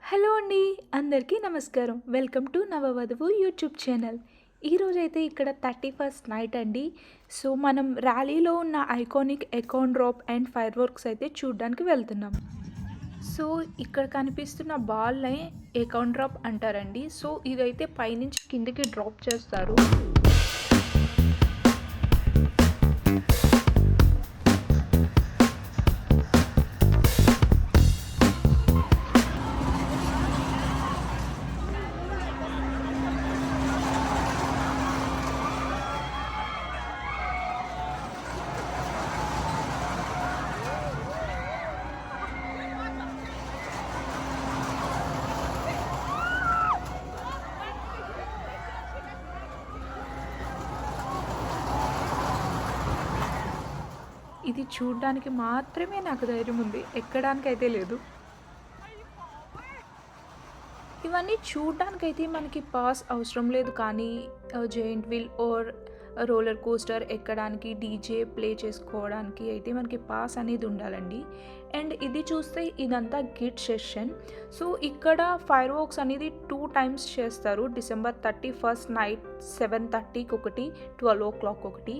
Hello అండి. అందరికీ నమస్కారం. Welcome to Navavadhuvu YouTube channel. ఈరోజైతే ఇక్కడ 31st నైట్ అండి. సో, మనం ర్యాలీలో ఉన్న iconic acorn drop and fireworks అయితే చూడ్డానికి వెళ్తున్నాం. సో, ఇక్కడ కనిపిస్తున్న బాల్‌నే ఎకాన్ డ్రాప్ అంటారండి. సో, ఇదైతే పైనుంచి కిందకి డ్రాప్ చేస్తారు. ఇది చూడ్డానికి మాత్రమే నాకు ధైర్యం ఉంది. ఎక్కడానికైతే లేదు. ఇవన్నీ చూడ్డానికైతే మనకి పాస్ అవసరం లేదు, కానీ giant wheel or roller coaster ఎక్కడానికి, డీజే ప్లే చేసుకోవడానికి అయితే మనకి పాస్ అనేది ఉండాలండి. అండ్ ఇది చూస్తే ఇదంతా కిడ్ సెషన్. సో, ఇక్కడ ఫైర్ వర్క్స్ అనేది 2 టైమ్స్ చేస్తారు. డిసెంబర్ 31st నైట్ 7:30కి ఒకటి, 12 o'clock ఒకటి.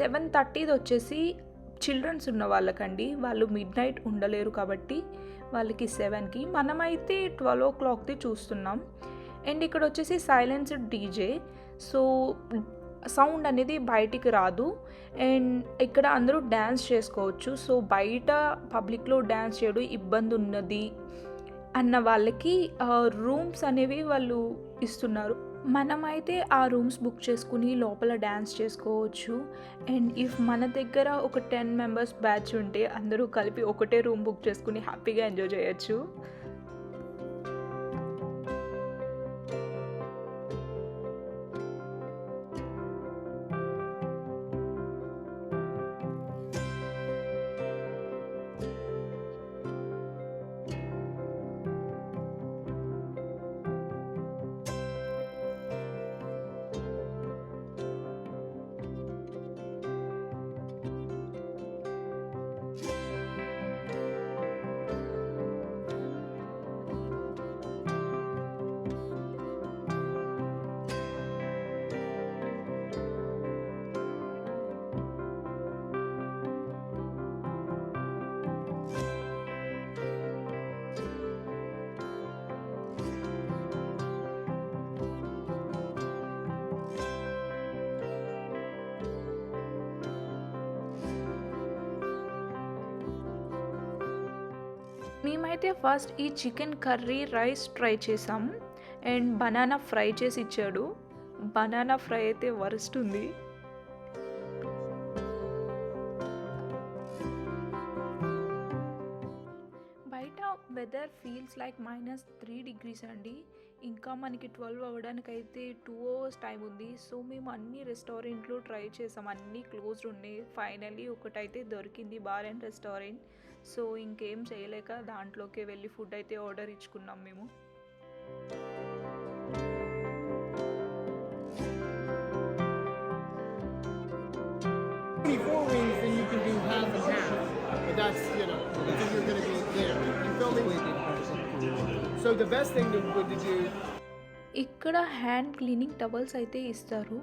7:30ది వచ్చేసి చిల్డ్రన్స్ ఉన్న వాళ్ళకండి. వాళ్ళు మిడ్‌నైట్ ఉండలేరు కాబట్టి వాళ్ళకి 7కి. మనమైతే 12 o'clockది చూస్తున్నాం. అండ్ ఇక్కడ వచ్చేసి సైలెన్స్డ్ డీజే. సో, సౌండ్ అనేది బయటికి రాదు. అండ్ ఇక్కడ అందరూ డ్యాన్స్ చేసుకోవచ్చు. సో, బయట పబ్లిక్లో డ్యాన్స్ చేయడం ఇబ్బంది ఉన్నది అన్న వాళ్ళకి రూమ్స్ అనేవి వాళ్ళు ఇస్తున్నారు. మనమైతే ఆ రూమ్స్ బుక్ చేసుకుని లోపల డ్యాన్స్ చేసుకోవచ్చు. అండ్ ఇఫ్ మన దగ్గర ఒక 10 మెంబర్స్ బ్యాచ్ ఉంటే అందరూ కలిపి ఒకటే రూమ్ బుక్ చేసుకుని హ్యాపీగా ఎంజాయ్ చేయొచ్చు. మేమైతే ఫస్ట్ ఈ చికెన్ కర్రీ రైస్ ట్రై చేసాం. అండ్ బనానా ఫ్రై చేసి ఇచ్చాడు. బనానా ఫ్రై అయితే వరస్ట్ ఉంది. బయట వెదర్ ఫీల్స్ లైక్ -3 degrees అండి. ఇంకా మనకి 12 అవ్వడానికైతే 2 hours టైం ఉంది. సో, మేము అన్ని రెస్టారెంట్లు ట్రై చేసాం. అన్నీ క్లోజ్డ్ ఉన్నాయి. ఫైనలీ ఒకటైతే దొరికింది, బార్ అండ్ రెస్టారెంట్. సో, ఇంకేం చేయలేక దాంట్లోకే వెళ్ళి ఫుడ్ అయితే ఆర్డర్ ఇచ్చుకున్నాం మేము. Four wings, then you can do half and half. But that's, because you're going to be there. You feel me? So the best thing to do. ఇక్కడ hand cleaning towels అయితే ఇస్తారు.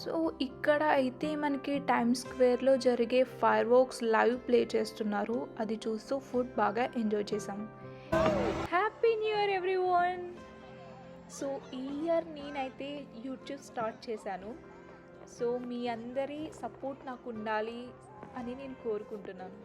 So, ఇక్కడ అయితే మనకి time స్క్వేర్లో జరిగే fire works live play చేస్తున్నారు. అది చూస్తూ ఫుడ్ బాగా ఎంజాయ్ చేసాం. Happy new year everyone. So, ఈ ఇయర్ నేనైతే యూట్యూబ్ స్టార్ట్ చేశాను. సో, మీ అందరి సపోర్ట్ నాకు ఉండాలి అని నేను కోరుకుంటున్నాను.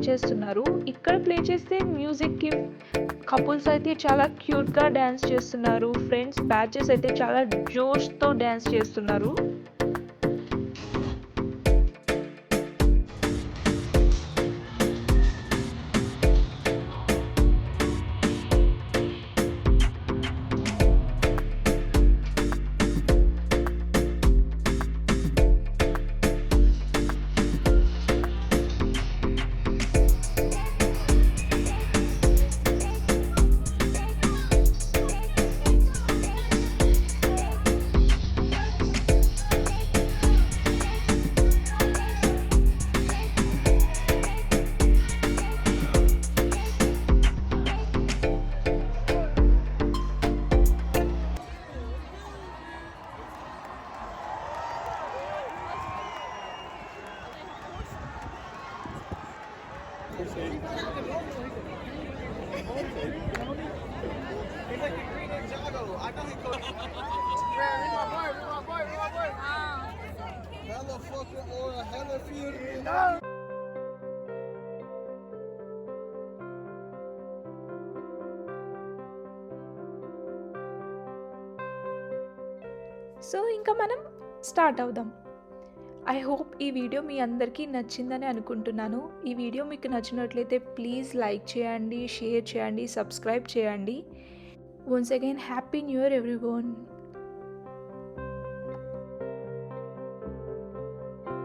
చేస్తున్నారు. ఇక్కడ ప్లే చేస్తే మ్యూజిక్‌కి కపుల్స్ అయితే చాలా క్యూట్‌గా డాన్స్ చేస్తున్నారు. ఫ్రెండ్స్ బ్యాచెస్ అయితే చాలా జోష్‌తో డాన్స్ చేస్తున్నారు. Hella fucking aura, hella feeling. So ఇంకా మనం స్టార్ట్ అవుదాం. ఐ హోప్ ఈ వీడియో మీ అందరికీ నచ్చిందని అనుకుంటున్నాను. ఈ వీడియో మీకు నచ్చినట్లయితే ప్లీజ్ లైక్ చేయండి, షేర్ చేయండి, సబ్స్క్రైబ్ చేయండి. Once again happy new year everyone.